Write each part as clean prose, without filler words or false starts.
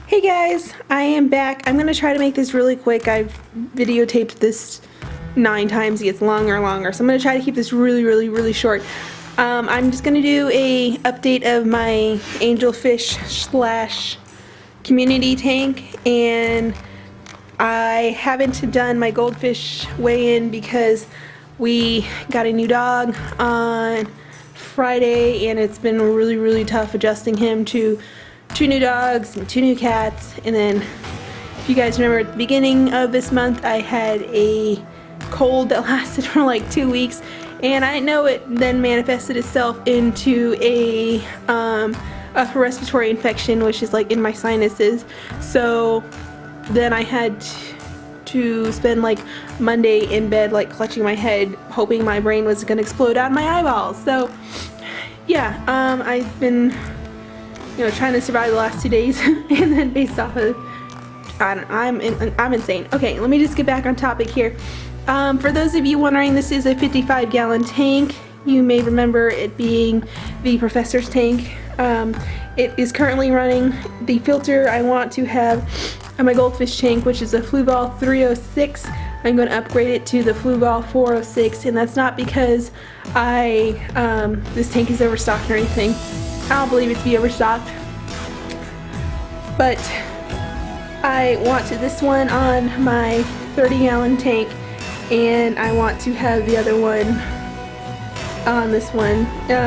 Hey guys, I am back. I'm going to try to make this really quick. I've videotaped this 9 times. It gets longer and longer. So I'm going to try to keep this really short. I'm just going to do a update of my angelfish slash community tank. And I haven't done my goldfish weigh-in because we got a new dog on Friday. And it's been really tough adjusting him to 2 new dogs and 2 new cats. And then if you guys remember at the beginning of this month I had a cold that lasted for like 2 weeks, and I know it then manifested itself into a upper respiratory infection, which is like in my sinuses. So then I had to spend like Monday in bed like clutching my head hoping my brain was gonna explode out of my eyeballs. So yeah, I've been trying to survive the last 2 days, and then based off of, I'm insane. Okay, let me just get back on topic here. For those of you wondering, this is a 55-gallon tank. You may remember it being the professor's tank. It is currently running the filter I want to have on my goldfish tank, which is a fluval 306. I'm going to upgrade it to the fluval 406, and that's not because this tank is overstocked or anything. I don't believe it to be overstocked, but I want this one on my 30-gallon tank, and I want to have the other one on this one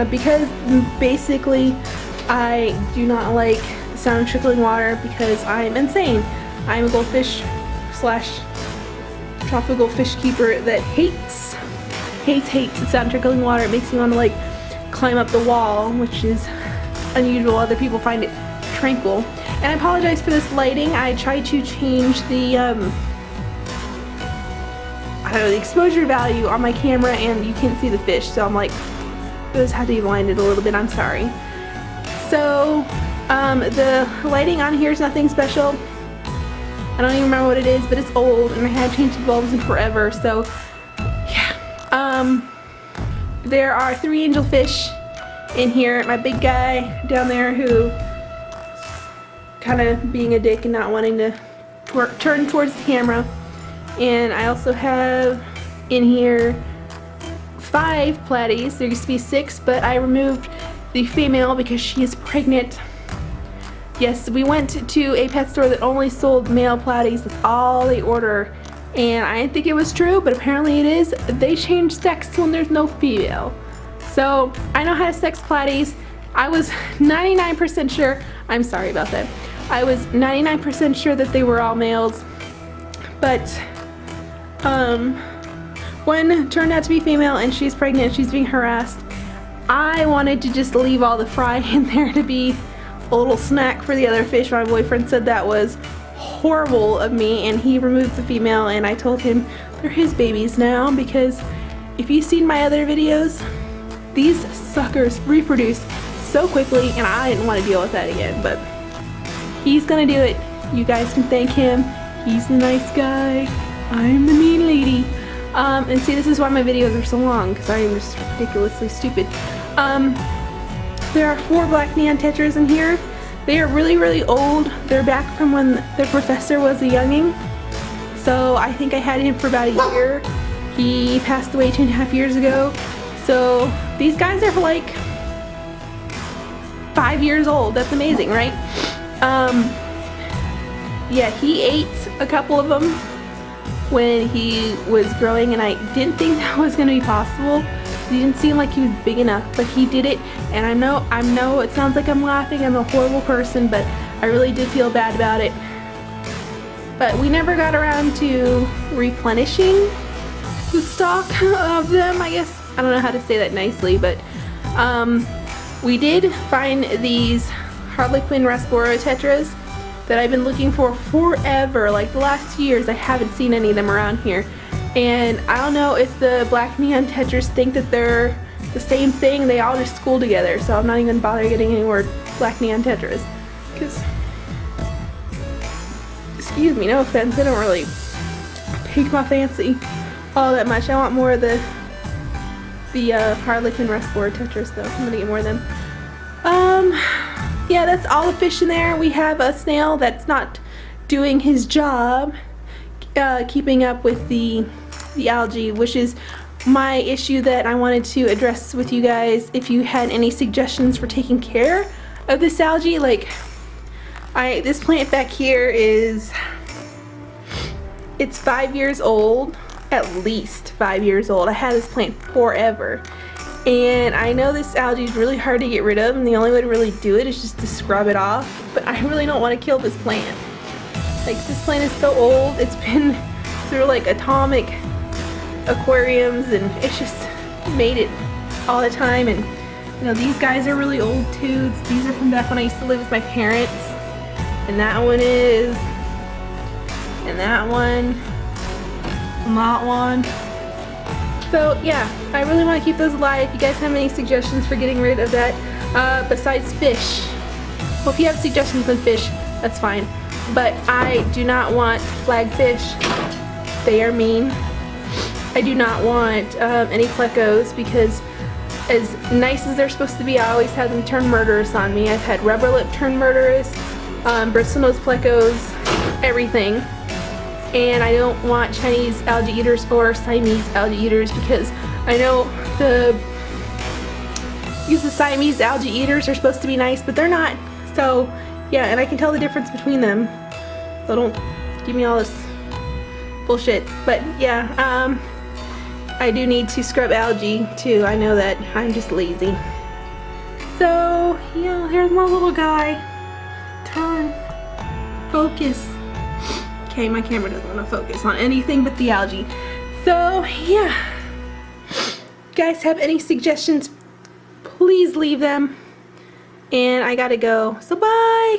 because basically I do not like the sound of trickling water because I'm insane. I'm a goldfish slash tropical fish keeper that hates the sound of trickling water. It makes me want to like climb up the wall, which is unusual. Other people find it tranquil. And I apologize for this lighting. I tried to change the the exposure value on my camera and you can't see the fish, so I'm like, those had to be blinded a little bit. I'm sorry. So the lighting on here is nothing special. I don't even remember what it is, but it's old and I haven't changed the bulbs in forever. So yeah, there are 3 angelfish in here. My big guy down there who kind of being a dick and not wanting to turn towards the camera. And I also have in here 5 platies. There used to be 6, but I removed the female because she is pregnant. Yes, we went to a pet store that only sold male platies. That's all they order. And I didn't think it was true, but apparently it is. They change sex when there's no female. So I know how to sex platies. I was 99% sure, I'm sorry about that. I was 99% sure that they were all males, but one turned out to be female and she's pregnant, she's being harassed. I wanted to just leave all the fry in there to be a little snack for the other fish. My boyfriend said that was horrible of me and he removed the female, and I told him they're his babies now because if you've seen my other videos, these suckers reproduce so quickly and I didn't want to deal with that again, but he's gonna do it. You guys can thank him. He's the nice guy. I'm the mean lady. And see, this is why my videos are so long, because I am just ridiculously stupid. There are 4 black neon tetras in here. They are really old. They're back from when the professor was a younging. So I think I had him for about a year. He passed away 2.5 years ago. So these guys are like 5 years old. That's amazing, right? Yeah, he ate a couple of them when he was growing, and I didn't think that was going to be possible. He didn't seem like he was big enough, but he did it. And I know it sounds like I'm laughing, I'm a horrible person, but I really did feel bad about it. But we never got around to replenishing the stock of them, I guess. I don't know how to say that nicely, but we did find these harlequinn raspbora tetras that I've been looking for forever. Like the last 2 years I haven't seen any of them around here, and I don't know if the black neon tetras think that they're the same thing. They all just school together, so I'm not even gonna bother getting any more black neon tetras because, excuse me, no offense, they don't really pique my fancy all that much. I want more of the harlequinn raspbora tetras though. I'm gonna get more of them. yeah, that's all the fish in there. We have a snail that's not doing his job, keeping up with the algae, which is my issue that I wanted to address with you guys. If you had any suggestions for taking care of this algae, like this plant back here it's 5 years old, at least 5 years old. I had this plant forever, and I know this algae is really hard to get rid of, and the only way to really do it is just to scrub it off, but I really don't want to kill this plant. Like, this plant is so old, it's been through like atomic aquariums, and it's just made it all the time. And you know, these guys are really old too. These are from back when I used to live with my parents, and that one is, and that one, and that one. So yeah, I really want to keep those alive. If you guys have any suggestions for getting rid of that, besides fish, well, if you have suggestions on fish, that's fine, but I do not want flagfish. They are mean. I do not want any plecos, because as nice as they're supposed to be, I always have them turn murderous on me. I've had rubber lip turn murderous, bristlenose plecos, everything. And I don't want Chinese algae eaters or Siamese algae eaters, because I know the Siamese algae eaters are supposed to be nice, but they're not. So yeah, and I can tell the difference between them. So don't give me all this bullshit. But yeah, I do need to scrub algae too. I know that. I'm just lazy. So yeah, here's my little guy. Turn. Focus. Okay, my camera doesn't want to focus on anything but the algae. So yeah, if you guys have any suggestions, please leave them. And I gotta go. So bye.